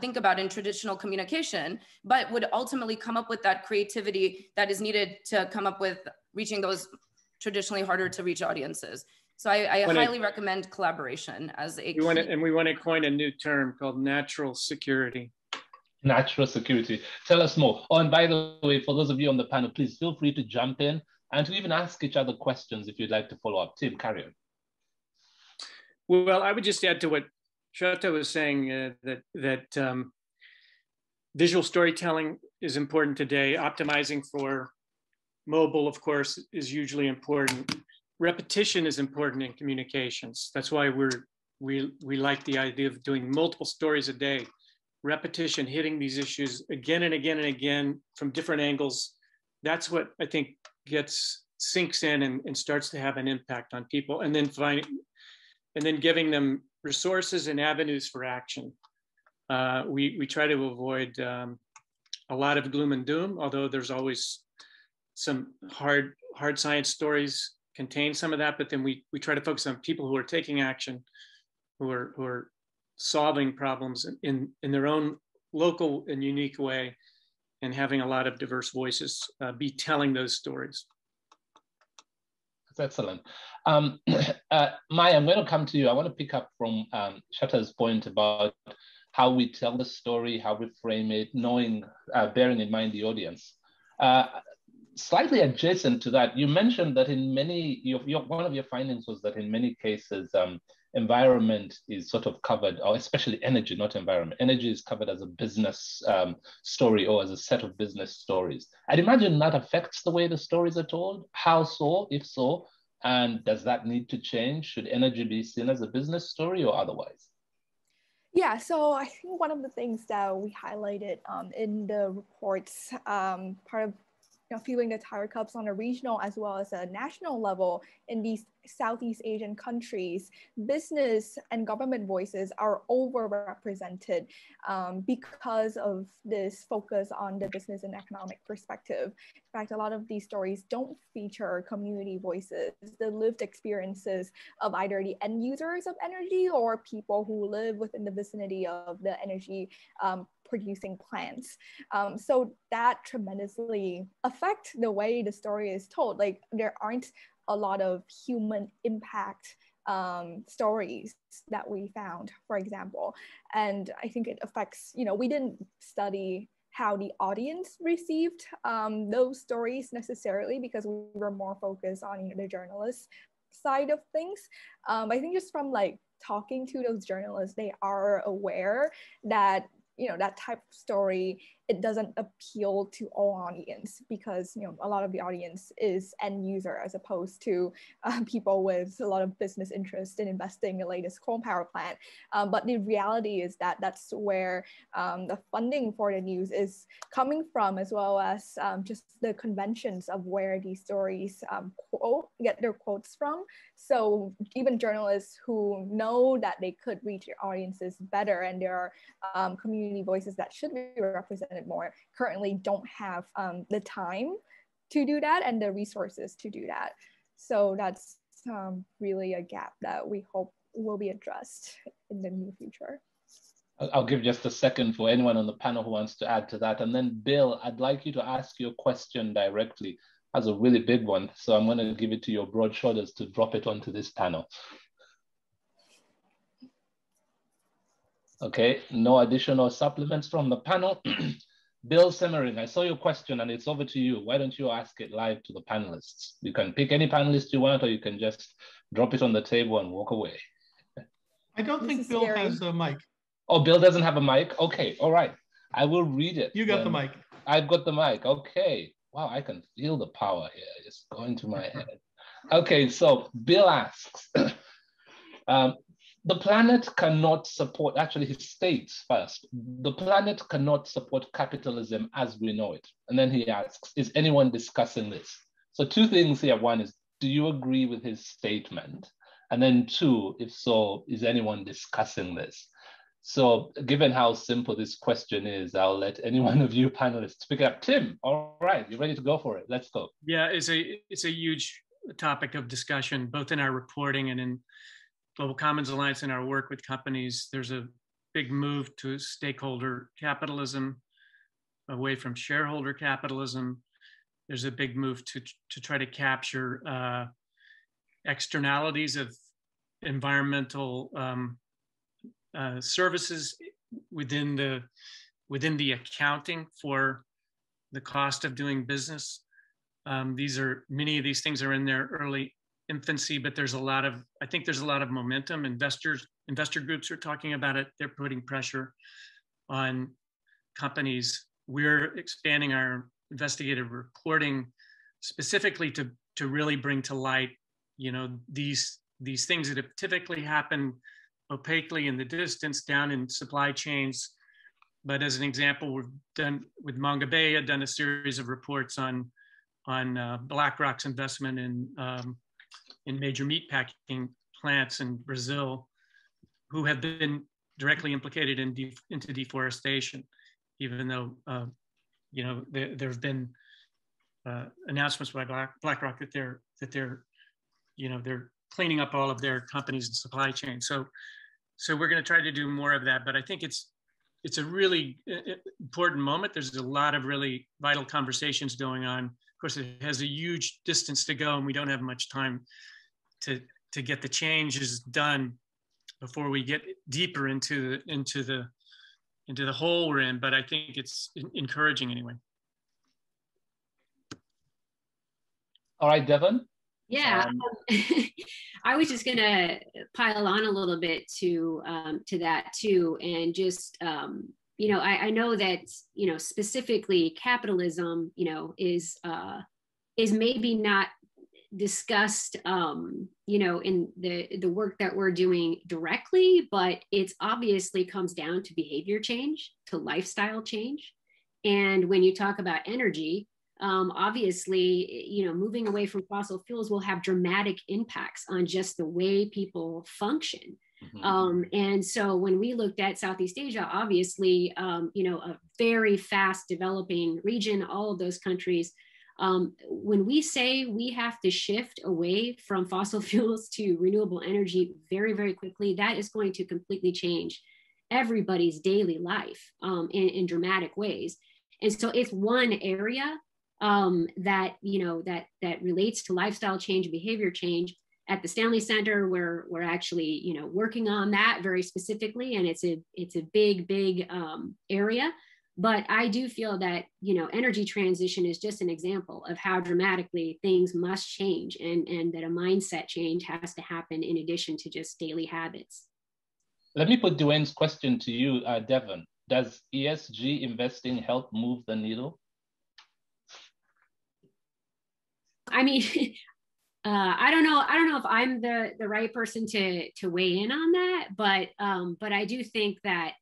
think about in traditional communication, but would ultimately come up with that creativity that is needed to come up with reaching those traditionally harder to reach audiences. So I highly recommend collaboration as a
we want to coin a new term called natural security.
Natural security. Tell us more. Oh, and by the way, for those of you on the panel, please feel free to jump in and to even ask each other questions if you'd like to follow up. Tim, carry on.
Well, I would just add to what Shata was saying, that visual storytelling is important today. Optimizing for mobile, of course, is usually important. Repetition is important in communications. That's why we like the idea of doing multiple stories a day. Repetition, hitting these issues again and again and again from different angles. That's what I think sinks in and starts to have an impact on people. And then giving them resources and avenues for action. We try to avoid a lot of gloom and doom, although there's always some hard science stories contain some of that, but then we try to focus on people who are taking action, who are solving problems in their own local and unique way, and having a lot of diverse voices be telling those stories.
That's excellent. Maya, I'm going to come to you. I want to pick up from Shata's point about how we tell the story, how we frame it, knowing, bearing in mind the audience. Slightly adjacent to that, you mentioned that in many, one of your findings was that in many cases, environment is sort of covered, or especially energy, not environment. Energy is covered as a business story or as a set of business stories. I'd imagine that affects the way the stories are told. How so, if so? And does that need to change? Should energy be seen as a business story or otherwise?
Yeah, so I think one of the things that we highlighted in the reports, part of fueling the Tiger Cups on a regional as well as a national level in these Southeast Asian countries, business and government voices are overrepresented because of this focus on the business and economic perspective. In fact, a lot of these stories don't feature community voices, the lived experiences of either the end users of energy or people who live within the vicinity of the energy producing plants. So that tremendously affects the way the story is told. Like, there aren't a lot of human impact stories that we found, for example. And I think it affects, we didn't study how the audience received those stories necessarily, because we were more focused on the journalist side of things. I think just from talking to those journalists, they are aware that that type of story, it doesn't appeal to all audience, because a lot of the audience is end user as opposed to people with a lot of business interest in investing in the latest coal power plant. But the reality is that that's where the funding for the news is coming from, as well as just the conventions of where these stories get their quotes from. So even journalists who know that they could reach their audiences better, and there are community voices that should be represented more, currently don't have the time to do that and the resources to do that. So that's really a gap that we hope will be addressed in the near future.
I'll give just a second for anyone on the panel who wants to add to that. And then Bill, I'd like you to ask your question directly. That's a really big one. So I'm going to give it to your broad shoulders to drop it onto this panel. Okay, no additional supplements from the panel. Bill Semmering, I saw your question and it's over to you. Why don't you ask it live to the panelists? You can pick any panelist you want, or you can just drop it on the table and walk away.
I don't think Bill has a mic.
Oh, Bill doesn't have a mic? Okay, all right. I will read it.
You got the mic.
I've got the mic, okay. Wow, I can feel the power here. It's going to my head. Okay, so Bill asks, the planet cannot support, actually he states first, the planet cannot support capitalism as we know it. And then he asks, is anyone discussing this? So two things here. One is, do you agree with his statement? And then two, if so, is anyone discussing this? So given how simple this question is, I'll let any one of you panelists pick it up. Tim, all right, you're ready to go for it. Let's go.
Yeah, it's a huge topic of discussion, both in our reporting and in Global Commons Alliance, in our work with companies. There's a big move to stakeholder capitalism, away from shareholder capitalism. There's a big move to try to capture externalities of environmental services within within the accounting for the cost of doing business. Many of these things are in their early infancy, but I think there's a lot of momentum. Investor groups are talking about it. They're putting pressure on companies. We're expanding our investigative reporting specifically to really bring to light, these things that have typically happened opaquely in the distance down in supply chains. But as an example, we've done with Mongabay, done a series of reports on BlackRock's investment in major meatpacking plants in Brazil, who have been directly implicated into deforestation, even though there have been announcements by BlackRock that they're cleaning up all of their companies and supply chain. So we're going to try to do more of that. But I think it's a really important moment. There's a lot of really vital conversations going on. Of course, it has a huge distance to go, and we don't have much time to get the changes done before we get deeper into the hole we're in. But I think it's encouraging anyway.
All right, Devon.
Yeah, I was just gonna pile on a little bit to that too, and just I know that specifically capitalism is maybe not discussed in the work that we're doing directly, but it's obviously comes down to behavior change, to lifestyle change, and when you talk about energy. Obviously, moving away from fossil fuels will have dramatic impacts on just the way people function. Mm-hmm. And so when we looked at Southeast Asia, obviously, a very fast developing region, all of those countries, when we say we have to shift away from fossil fuels to renewable energy very, very quickly, that is going to completely change everybody's daily life in dramatic ways. And so it's one area that relates to lifestyle change and behavior change. At the Stanley Center, we're actually working on that very specifically, and it's a big area. But I do feel that energy transition is just an example of how dramatically things must change, and that a mindset change has to happen in addition to just daily habits.
Let me put Dwayne's question to you, Devon. Does ESG investing help move the needle?
I mean, I don't know if I'm the right person to weigh in on that, but I do think that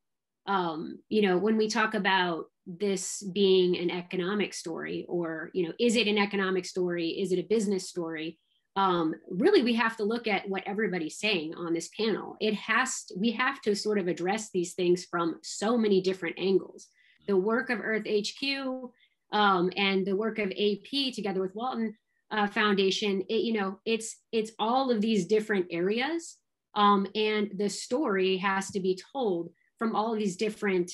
when we talk about this being an economic story, or is it an economic story? Is it a business story? Really, we have to look at what everybody's saying on this panel. We have to sort of address these things from so many different angles. The work of Earth HQ and the work of AP together with Walton Foundation, it's all of these different areas, and the story has to be told from all of these different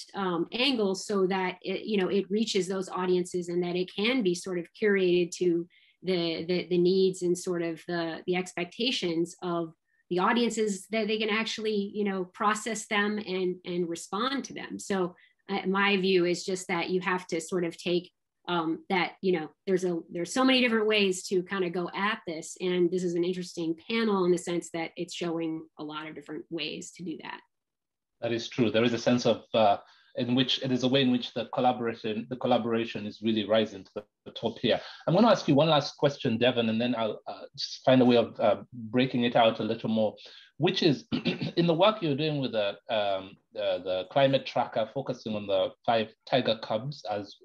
angles, so that it reaches those audiences, and that it can be sort of curated to the needs and sort of the expectations of the audiences, that they can actually process them and respond to them. So my view is just that you have to sort of take that there's so many different ways to kind of go at this, and this is an interesting panel in the sense that it's showing a lot of different ways to do that.
That is true. There is a sense of in which it is a way in which the collaboration is really rising to the top here. I'm going to ask you one last question, Devon, and then I'll just find a way of breaking it out a little more, which is in the work you're doing with the climate tracker, focusing on the 5 tiger cubs, as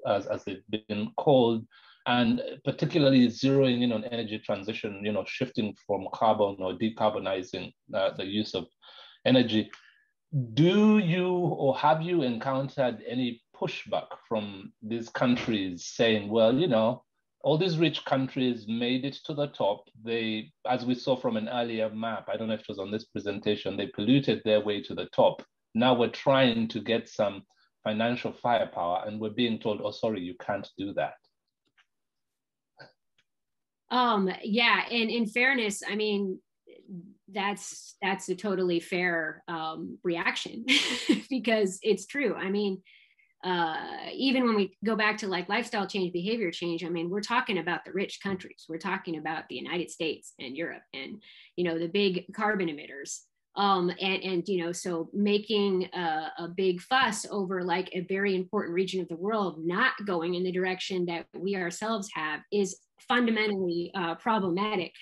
they've been called, and particularly zeroing in on energy transition, shifting from carbon or decarbonizing the use of energy. Do you or have you encountered any pushback from these countries saying, well, all these rich countries made it to the top. They, as we saw from an earlier map, I don't know if it was on this presentation, they polluted their way to the top. Now we're trying to get some financial firepower, and we're being told, oh, sorry, you can't do that.
Yeah, and in fairness, I mean, that's a totally fair reaction because it's true. I mean, even when we go back to like lifestyle change, behavior change, I mean, we're talking about the rich countries. We're talking about the United States and Europe and, you know, the big carbon emitters. And you know, so making a big fuss over like a very important region of the world not going in the direction that we ourselves have is fundamentally problematic.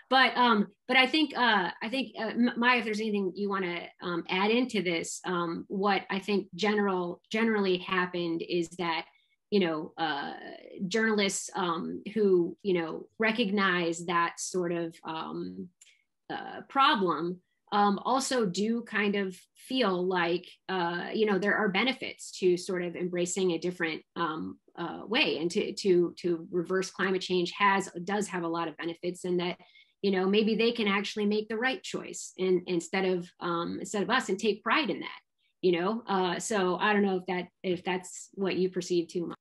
But I think Maya, if there's anything you want to add into this, what I think generally happened is that, you know, journalists who, you know, recognize that sort of problem also do kind of feel like, you know, there are benefits to sort of embracing a different way, and to reverse climate change does have a lot of benefits, and that, you know, maybe they can actually make the right choice instead of us, and take pride in that, you know. So I don't know if that's what you perceive too much.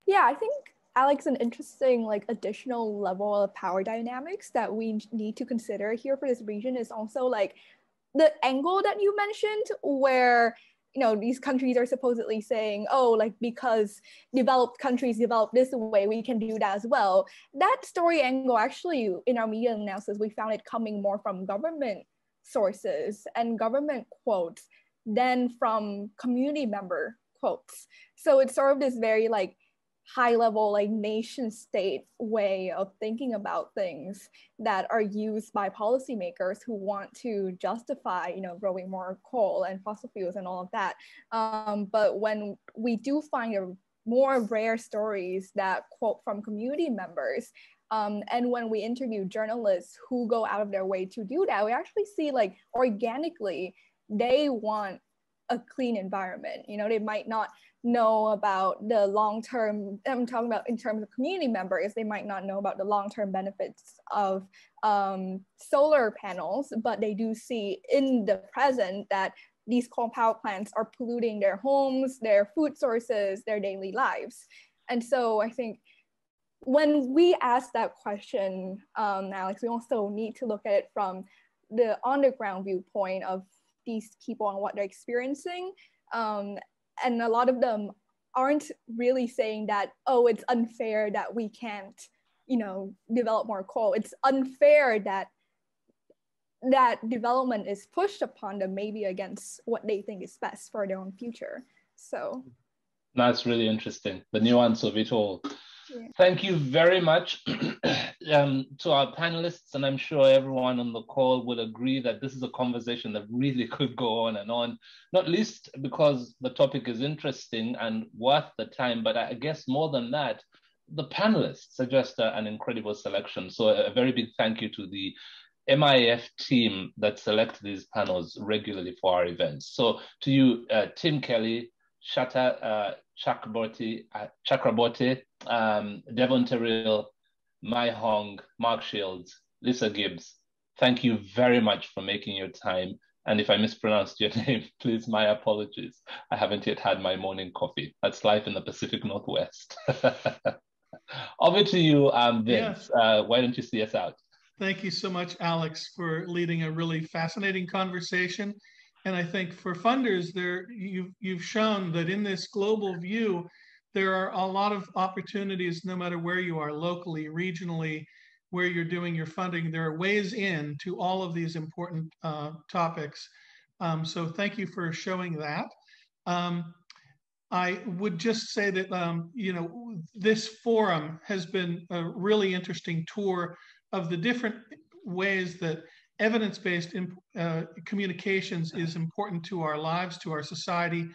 Yeah, I think, Alex, an interesting like additional level of power dynamics that we need to consider here for this region is also like the angle that you mentioned, where, you know, these countries are supposedly saying, oh, like because developed countries develop this way, we can do that as well. That story angle, actually, in our media analysis, we found it coming more from government sources and government quotes than from community member quotes. So it's sort of this very like high level, like nation state way of thinking about things that are used by policymakers who want to justify, you know, growing more coal and fossil fuels and all of that. But when we do find more rare stories that quote from community members, and when we interview journalists who go out of their way to do that, we actually see like organically, they want a clean environment. You know, they might not know about the long-term, I'm talking about in terms of community members, they might not know about the long-term benefits of solar panels, but they do see in the present that these coal power plants are polluting their homes, their food sources, their daily lives. And so I think when we ask that question, Alex, we also need to look at it from the on-the-ground viewpoint of these people and what they're experiencing. And a lot of them aren't really saying that, oh, it's unfair that we can't, you know, develop more coal. It's unfair that that development is pushed upon them, maybe against what they think is best for their own future. So
that's really interesting, the nuance of it all.
Yeah.
Thank you very much to our panelists, and I'm sure everyone on the call will agree that this is a conversation that really could go on and on, not least because the topic is interesting and worth the time, but I guess more than that, the panelists are just an incredible selection. So a very big thank you to the MIF team that select these panels regularly for our events. So to you, Tim Kelly, Chakraborty, Devon Terrell, Mai Hong, Mark Shields, Lisa Gibbs, thank you very much for making your time. And if I mispronounced your name, please, my apologies. I haven't yet had my morning coffee. That's life in the Pacific Northwest. Over to you, Vince.
Yes.
Why don't you see us out?
Thank you so much, Alex, for leading a really fascinating conversation. And I think for funders, you've shown that in this global view, there are a lot of opportunities, no matter where you are, locally, regionally, where you're doing your funding. There are ways in to all of these important topics. So thank you for showing that. I would just say that, you know, this forum has been a really interesting tour of the different ways that evidence-based communications is important to our lives, to our society.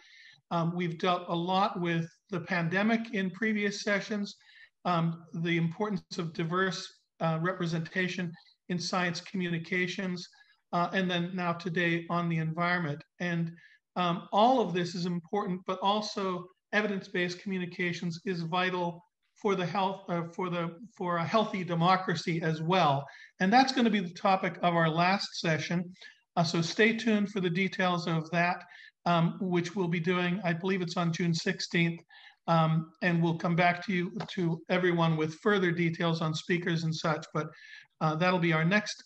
We've dealt a lot with the pandemic in previous sessions, the importance of diverse representation in science communications, and then now today on the environment. And all of this is important, but also evidence-based communications is vital for the health, for a healthy democracy as well. And that's going to be the topic of our last session. So stay tuned for the details of that, which we'll be doing. I believe it's on June 16th. And we'll come back to everyone with further details on speakers and such, but that'll be our next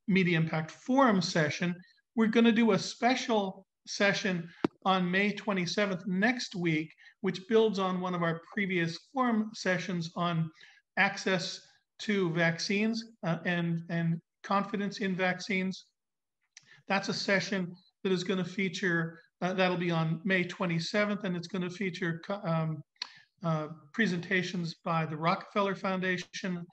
Media Impact Forum session. We're going to do a special session on May 27th, next week, which builds on one of our previous forum sessions on access to vaccines and confidence in vaccines. That's a session that is going to feature, that'll be on May 27th, and it's going to feature presentations by the Rockefeller Foundation,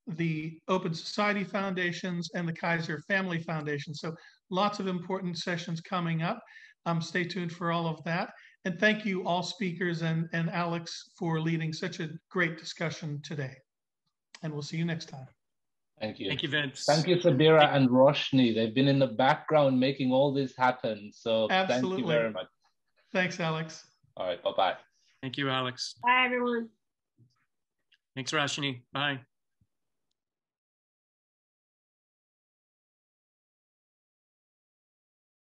the Open Society Foundations, and the Kaiser Family Foundation. So lots of important sessions coming up. Stay tuned for all of that. And thank you all speakers and Alex for leading such a great discussion today. And we'll see you next time.
Thank you.
Thank you, Vince.
Thank you, Sabira and Roshni. They've been in the background making all this happen. So
absolutely.
Thank you very much.
Thanks, Alex.
All right, bye-bye.
Thank you, Alex.
Bye, everyone.
Thanks, Roshni. Bye.